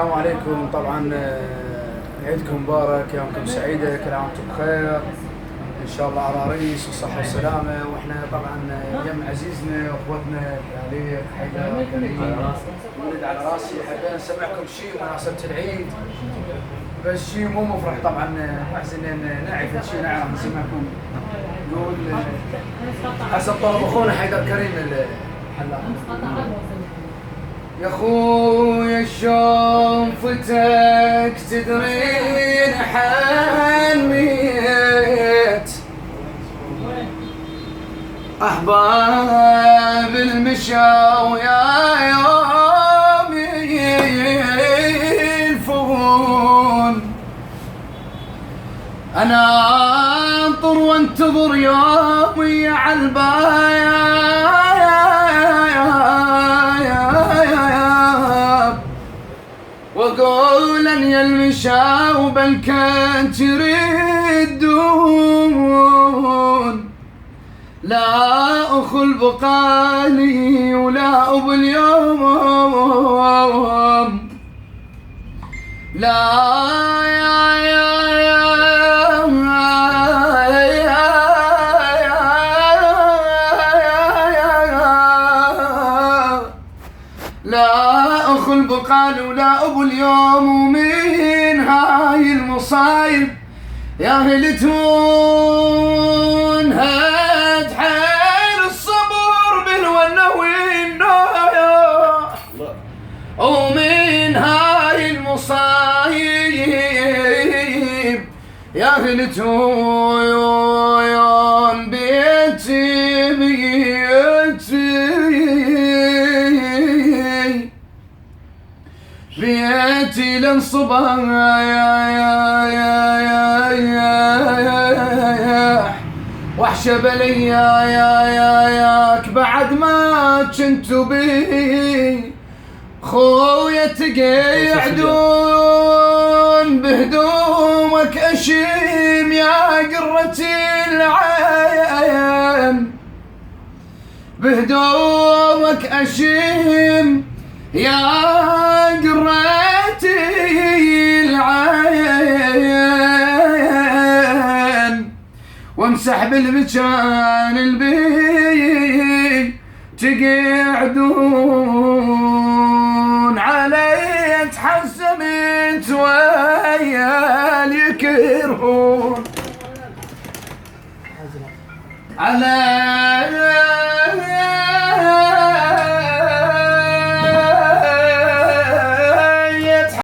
السلام عليكم. طبعا عيدكم مبارك، يومكم سعيدة، كل عام وانتم بخير ان شاء الله على رئيس والصحة والسلامة. واحنا طبعا يم عزيزنا واخوتنا علي حيدر كريم ولد على راسي. حبينا نسمعكم شيء بمناسبة العيد، بس شيء مو مفرح طبعا، محزن نعرف شيء، نعرف نسمعكم نقول حسب طلب اخونا حيدر كريم الحلاق. يا خويا شلون فتك تدرين حنيت احباب المشاو يا يوم يلفون، انا انطر وانتظر يومي عالبايا وقولا يا المشاو بل كان تردون، لا أخل بقالي ولا أبو اليوم، لا لا أخل بقال ولا أبو اليوم. ومن هاي المصايب يا أهل تون هاد حيل الصبر بالونه والنويا. ومن هاي المصايب يا أهل تون بيتي بيتي لانصبح وحشة بلياك بعد ما كنتو بي خويا تقيعدون بهدومك أشيم يا قرة العين، بهدومك أشيم يا قرتي العين، وامسح بالمكان البي تقعدون علي تحسمت ويا اليكرهون علي